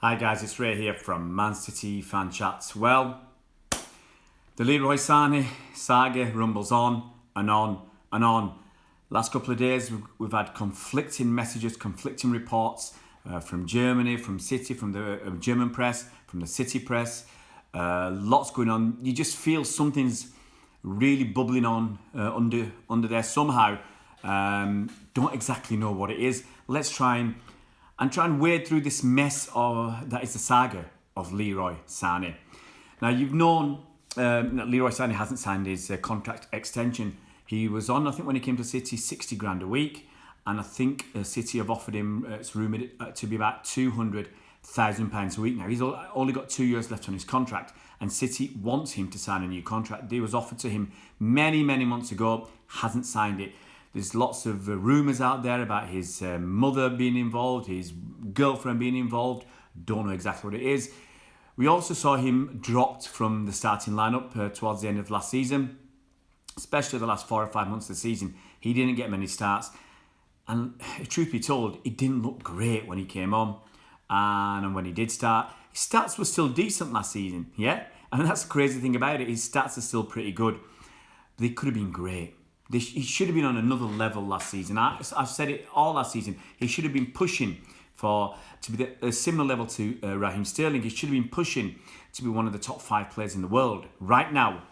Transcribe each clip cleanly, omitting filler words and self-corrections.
Hi guys, it's Ray here from Man City Fan Chats. Well, the Leroy Sané saga rumbles on and on and on. Last couple of days we've had conflicting messages, conflicting reports from Germany, from City, from the German press, from the City press. Lots going on. You just feel something's really bubbling on under there somehow. Don't exactly know what it is. Let's try and wade through this mess that is the saga of Leroy Sané. Now, you've known that Leroy Sané hasn't signed his contract extension. He was on, I think when he came to City, 60 grand a week. And I think City have offered him, it's rumoured, to be about £200,000 a week. Now, he's only got 2 years left on his contract. And City wants him to sign a new contract. It was offered to him many, many months ago. Hasn't signed it. There's lots of rumours out there about his mother being involved, his girlfriend being involved. Don't know exactly what it is. We also saw him dropped from the starting lineup towards the end of last season, especially the last 4 or 5 months of the season. He didn't get many starts. And truth be told, it didn't look great when he came on. And when he did start, his stats were still decent last season, yeah? And that's the crazy thing about it. His stats are still pretty good. They could have been great. He should have been on another level last season. I've said it all last season. He should have been pushing to be a similar level to Raheem Sterling. He should have been pushing to be one of the top 5 players in the world right now.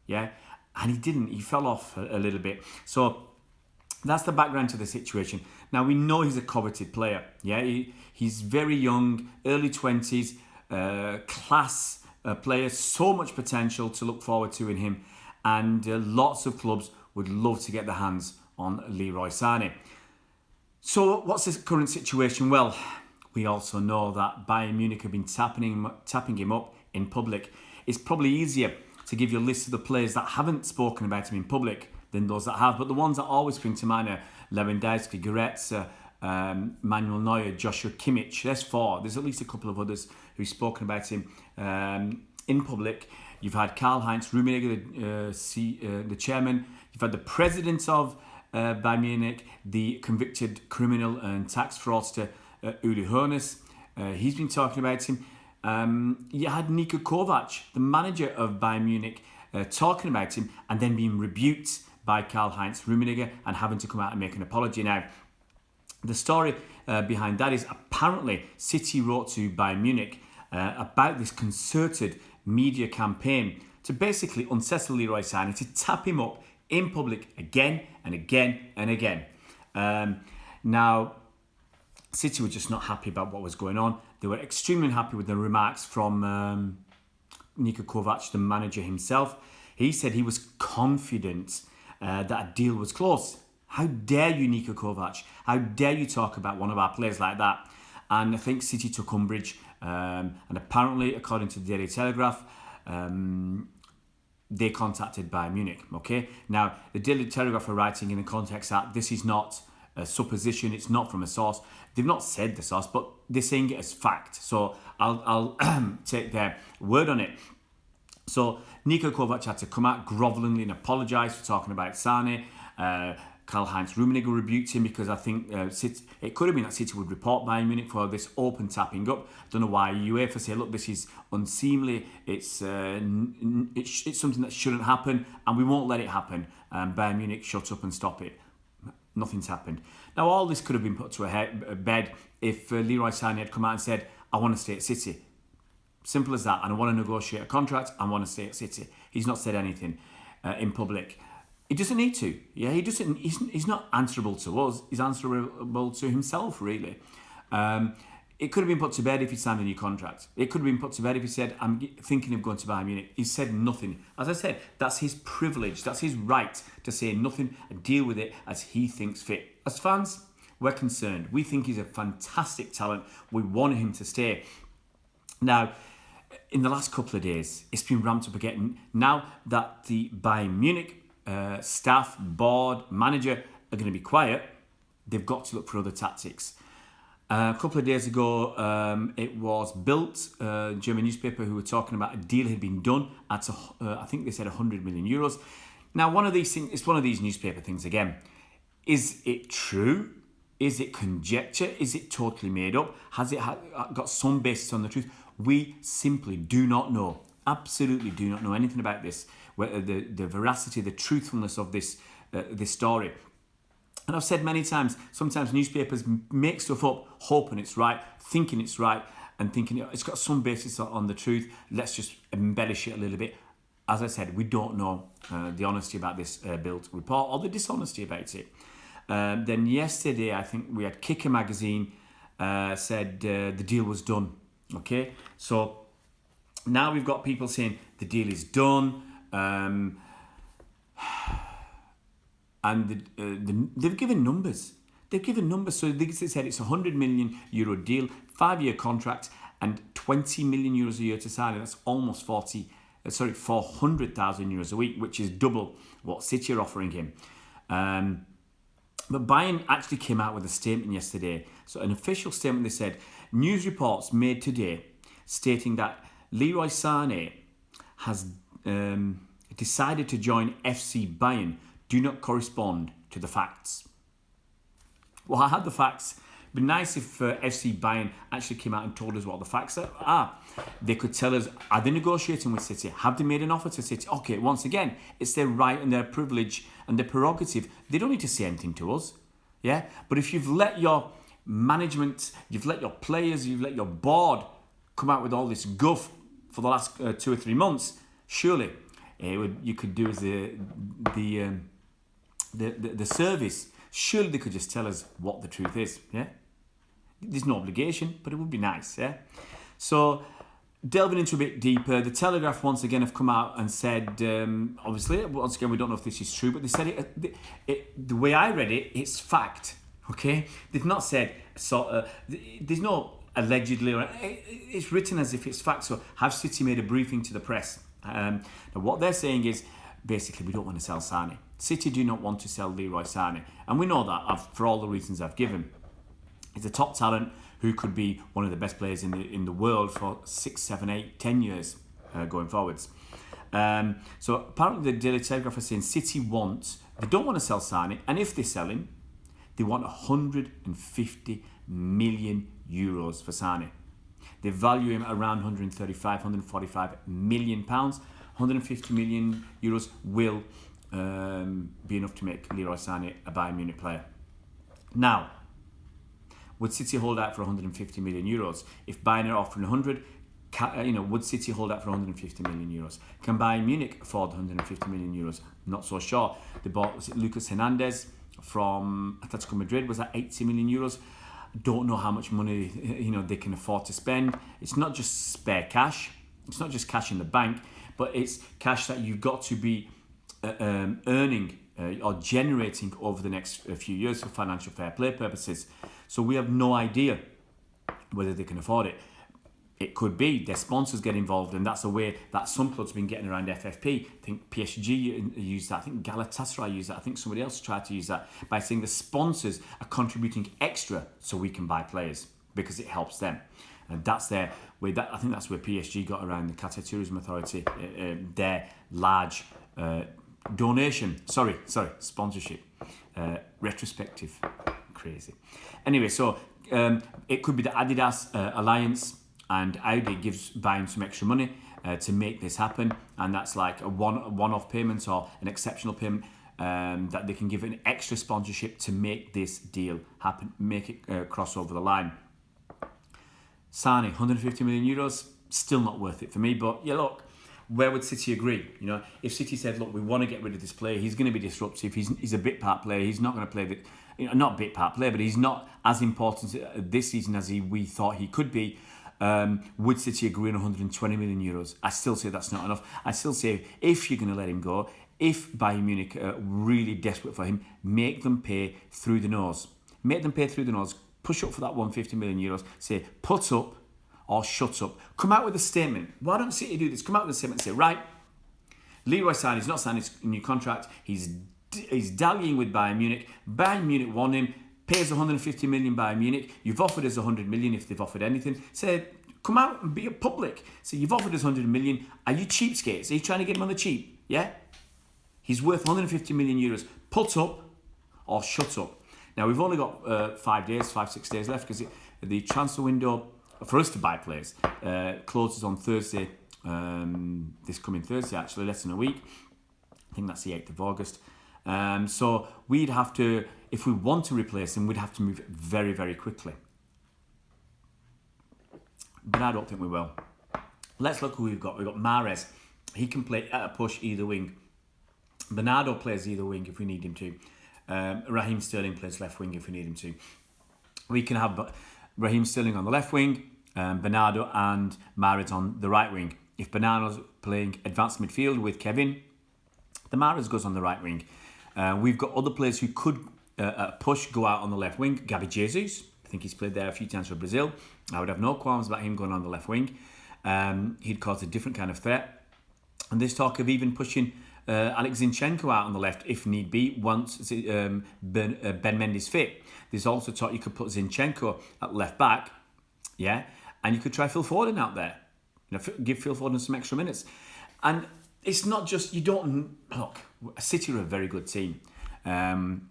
Yeah, and he didn't. He fell off a little bit. So that's the background to the situation. Now, we know he's a coveted player. Yeah, he's very young, early 20s, class player, so much potential to look forward to in him. And lots of clubs would love to get their hands on Leroy Sané. So what's the current situation? Well, we also know that Bayern Munich have been tapping him up in public. It's probably easier to give you a list of the players that haven't spoken about him in public than those that have. But the ones that always spring to mind are Lewandowski, Goretzka, Manuel Neuer, Joshua Kimmich. There's 4. There's at least a couple of others who've spoken about him in public. You've had Karl-Heinz Rummenigge, the chairman. You've had the president of Bayern Munich, the convicted criminal and tax fraudster Uli Hoeneß. He's been talking about him. You had Niko Kovac, the manager of Bayern Munich, talking about him and then being rebuked by Karl-Heinz Rummenigge and having to come out and make an apology. Now, the story behind that is apparently City wrote to Bayern Munich about this concerted media campaign to basically unsettle Leroy Sané, to tap him up in public again and again and again. Now, City were just not happy about what was going on. They were extremely unhappy with the remarks from Niko Kovac, the manager himself. He said he was confident that a deal was close. How dare you, Niko Kovac? How dare you talk about one of our players like that? And I think City took umbrage. And apparently, according to the Daily Telegraph, they contacted Bayern Munich. Okay, now the Daily Telegraph are writing in the context that this is not a supposition; it's not from a source. They've not said the source, but they're saying it as fact. So I'll take their word on it. So Niko Kovac had to come out grovelingly and apologise for talking about Sané. Karl-Heinz Rummenigge rebuked him because I think it could have been that City would report Bayern Munich for this open tapping up. I don't know why UEFA say, look, this is unseemly. It's something that shouldn't happen, and we won't let it happen. Bayern Munich shut up and stop it. Nothing's happened. Now, all this could have been put to a bed if Leroy Sané had come out and said, I want to stay at City. Simple as that. And I want to negotiate a contract. I want to stay at City. He's not said anything in public. He doesn't need to. Yeah, he doesn't. He's not answerable to us. He's answerable to himself, really. It could have been put to bed if he signed a new contract. It could have been put to bed if he said, I'm thinking of going to Bayern Munich. He said nothing. As I said, that's his privilege. That's his right to say nothing and deal with it as he thinks fit. As fans, we're concerned. We think he's a fantastic talent. We want him to stay. Now, in the last couple of days, it's been ramped up again. Now that the Bayern Munich staff, board, manager are going to be quiet, they've got to look for other tactics. A couple of days ago, it was BILD, German newspaper, who were talking about a deal had been done at, I think they said 100 million euros. Now, one of these things, it's one of these newspaper things again. Is it true? Is it conjecture? Is it totally made up? Has it got some basis on the truth? We simply do not know. Absolutely do not know anything about this. Whether the veracity, the truthfulness of this story. And I've said many times, sometimes newspapers make stuff up, hoping it's right, thinking it's right, and thinking it's got some basis on the truth. Let's just embellish it a little bit. As I said, we don't know the honesty about this BILD report or the dishonesty about it. Then yesterday, I think we had KICKER magazine said the deal was done. Okay, so now we've got people saying the deal is done. And they've given numbers. They've given numbers. So they said it's a €100 million deal, 5-year contract, and €20 million a year to sign it. That's almost 400,000 euros a week, which is double what City are offering him. But Bayern actually came out with a statement yesterday. So an official statement, they said, news reports made today stating that Leroy Sané has decided to join FC Bayern do not correspond to the facts. Well, I had the facts. It'd be nice if FC Bayern actually came out and told us what the facts are. They could tell us, are they negotiating with City? Have they made an offer to City? Okay, once again, it's their right and their privilege and their prerogative. They don't need to say anything to us. Yeah? But if you've let your management, you've let your players, you've let your board come out with all this guff for the last 2 or 3 months, surely you could do as the service. Surely they could just tell us what the truth is. Yeah, there's no obligation, but it would be nice. Yeah. So delving into a bit deeper, the Telegraph once again have come out and said, obviously, once again we don't know if this is true, but they said the way I read it, it's fact. Okay, they've not said there's no allegedly. It's written as if it's fact. So have City made a briefing to the press? Now what they're saying is basically we don't want to sell Sané. City do not want to sell Leroy Sané, and we know that for all the reasons I've given. He's a top talent who could be one of the best players in the world for 6, 7, 8, 10 years going forwards. So apparently the Daily Telegraph are saying City they don't want to sell Sané, and if they sell him, they want 150 million euros for Sané. They value him around 135, 145 million pounds. 150 million euros will be enough to make Leroy Sané a Bayern Munich player. Now, would City hold out for 150 million euros? If Bayern are offering 100, would City hold out for 150 million euros? Can Bayern Munich afford 150 million euros? Not so sure. They bought Lucas Hernandez from Atletico Madrid. Was that 80 million euros? Don't know how much money they can afford to spend. It's not just spare cash. It's not just cash in the bank, but it's cash that you've got to be earning or generating over the next few years for financial fair play purposes. So we have no idea whether they can afford it. It could be their sponsors get involved, and that's a way that some clubs have been getting around FFP. I think PSG used that. I think Galatasaray used that. I think somebody else tried to use that by saying the sponsors are contributing extra so we can buy players because it helps them. And that's their way. I think that's where PSG got around the Qatar Tourism Authority, their large donation. Sorry, sponsorship. Retrospective. Crazy. Anyway, so it could be the Adidas Alliance and Audi gives Bayern some extra money to make this happen, and that's like a one-off payment or an exceptional payment that they can give an extra sponsorship to make this deal happen, make it cross over the line. Sané, 150 million euros, still not worth it for me. But yeah, look, where would City agree? If City said, look, we want to get rid of this player, he's going to be disruptive. He's a bit part player. He's not going to play not bit part player, but he's not as important this season as we thought he could be. Would City agree on 120 million euros? I still say that's not enough. I still say if you're going to let him go, if Bayern Munich are really desperate for him, make them pay through the nose. Make them pay through the nose. Push up for that 150 million euros. Say, put up or shut up. Come out with a statement. Why don't City do this? Come out with a statement and say, right, Leroy Sané, he's not signing his new contract. He's dallying with Bayern Munich. Bayern Munich want him. Pays 150 million Bayern Munich. You've offered us 100 million if they've offered anything. Say, come out and be public. Say, you've offered us 100 million. Are you cheapskates? Are you trying to get him on the cheap? Yeah? He's worth 150 million euros. Put up or shut up. Now, we've only got 6 days left because the transfer window for us to buy players closes on Thursday, this coming Thursday, actually, less than a week. I think that's the 8th of August. So we'd have to, if we want to replace him, we'd have to move very, very quickly. But I don't think we will. Let's look who we've got. We've got Mahrez. He can play at a push either wing. Bernardo plays either wing if we need him to. Raheem Sterling plays left wing if we need him to. We can have Raheem Sterling on the left wing, Bernardo and Mahrez on the right wing. If Bernardo's playing advanced midfield with Kevin, the Mahrez goes on the right wing. We've got other players who could push, go out on the left wing. Gabi Jesus, I think he's played there a few times for Brazil. I would have no qualms about him going on the left wing. He'd cause a different kind of threat. And there's talk of even pushing Alex Zinchenko out on the left if need be once Ben Mendy's fit. There's also talk you could put Zinchenko at left back, yeah, and you could try Phil Foden out there. Give Phil Foden some extra minutes. And it's not just, you don't, look, City are a very good team. And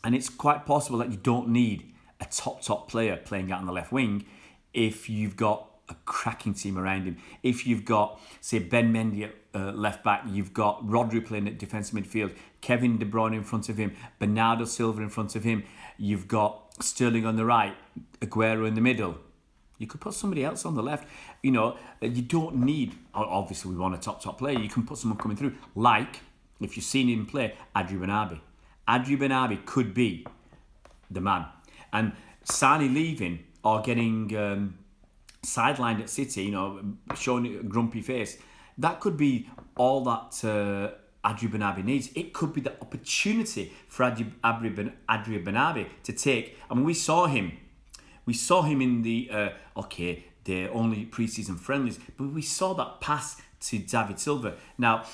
it's quite possible that you don't need a top player playing out on the left wing if you've got a cracking team around him. If you've got, say, Ben Mendy at left back, you've got Rodri playing at defensive midfield, Kevin De Bruyne in front of him, Bernardo Silva in front of him, you've got Sterling on the right, Aguero in the middle. You could put somebody else on the left. You don't need, obviously we want a top player. You can put someone coming through, like, if you've seen him play, Adrien Banabi. Adrien Banabi could be the man. And Sané leaving or getting sidelined at City, showing a grumpy face, that could be all that Adrien Banabi needs. It could be the opportunity for Adrien Banabi to take. I mean, we saw him in the the only pre-season friendlies, but we saw that pass to David Silva. Now,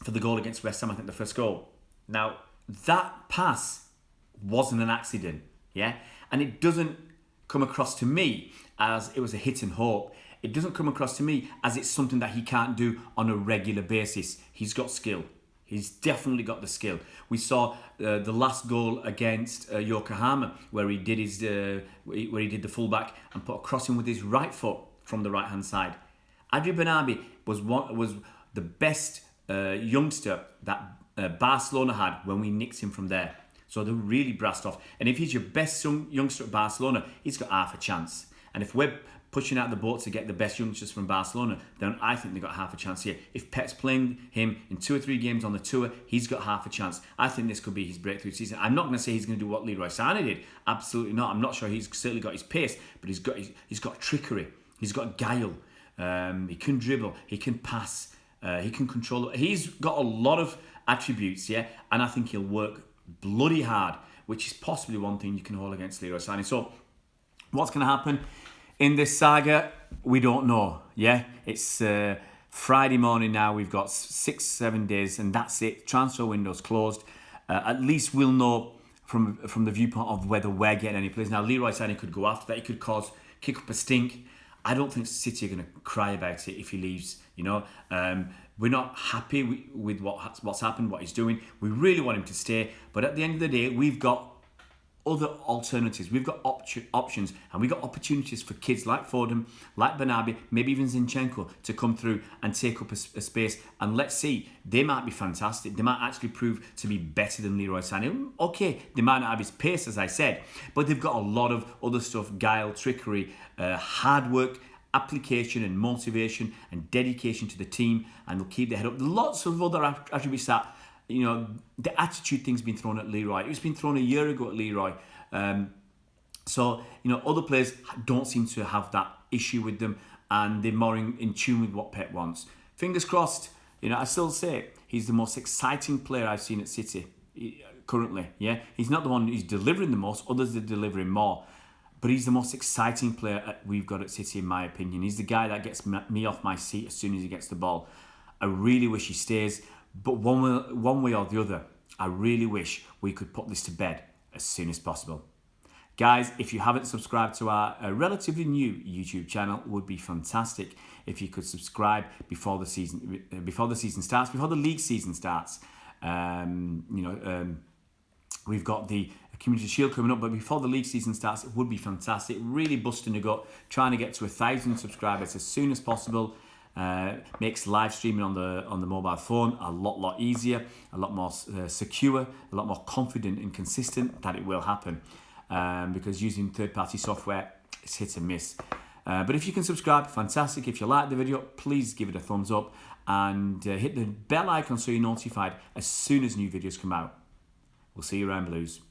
for the goal against West Ham, I think the first goal. Now, that pass wasn't an accident, yeah? And it doesn't come across to me as it was a hit and hope. It doesn't come across to me as it's something that he can't do on a regular basis. He's got skill. He's definitely got the skill. We saw the last goal against Yokohama where he did the fullback and put a crossing with his right foot from the right hand side. Adrien Banabi was the best youngster that Barcelona had when we nicked him from there. So they really brassed off. And if he's your best youngster at Barcelona, he's got half a chance. And if we're pushing out the boat to get the best youngsters from Barcelona, then I think they've got half a chance here. If Pep's playing him in 2 or 3 games on the tour, he's got half a chance. I think this could be his breakthrough season. I'm not going to say he's going to do what Leroy Sané did. Absolutely not. I'm not sure he's certainly got his pace, but he's got trickery. He's got guile. He can dribble. He can pass. He can control. He's got a lot of attributes, yeah, and I think he'll work bloody hard, which is possibly one thing you can hold against Leroy Sané. So, what's going to happen in this saga? We don't know. Yeah, it's Friday morning now. We've got 6-7 days, and that's it. Transfer window's closed. At least we'll know from the viewpoint of whether we're getting any players. Now, Leroy Sané could go after that. He could kick up a stink. I don't think City are going to cry about it if he leaves. We're not happy with what's happened, what he's doing. We really want him to stay. But at the end of the day, we've got other alternatives. We've got options, and we've got opportunities for kids like Foden, like Banabi, maybe even Zinchenko to come through and take up a space. And let's see, they might be fantastic. They might actually prove to be better than Leroy Sané. Okay, they might not have his pace, as I said, but they've got a lot of other stuff: guile, trickery, hard work, application and motivation and dedication to the team, and they'll keep their head up. There's lots of other attributes that, the attitude thing's been thrown at Leroy. It was been thrown a year ago at Leroy. So other players don't seem to have that issue with them, and they're more in tune with what Pep wants. Fingers crossed. I still say he's the most exciting player I've seen at City currently. Yeah, he's not the one who's delivering the most. Others are delivering more. But he's the most exciting player we've got at City, in my opinion. He's the guy that gets me off my seat as soon as he gets the ball. I really wish he stays, but one way or the other, I really wish we could put this to bed as soon as possible. Guys, if you haven't subscribed to our relatively new YouTube channel, it would be fantastic if you could subscribe before the season starts, before the league season starts. We've got the a Community Shield coming up, but before the league season starts, it would be fantastic. Really busting the gut, trying to get to 1,000 subscribers as soon as possible. Makes live streaming on the mobile phone a lot easier, a lot more secure, a lot more confident and consistent that it will happen. Because using third-party software, it's hit and miss. But if you can subscribe, fantastic. If you like the video, please give it a thumbs up and hit the bell icon so you're notified as soon as new videos come out. We'll see you around, Blues.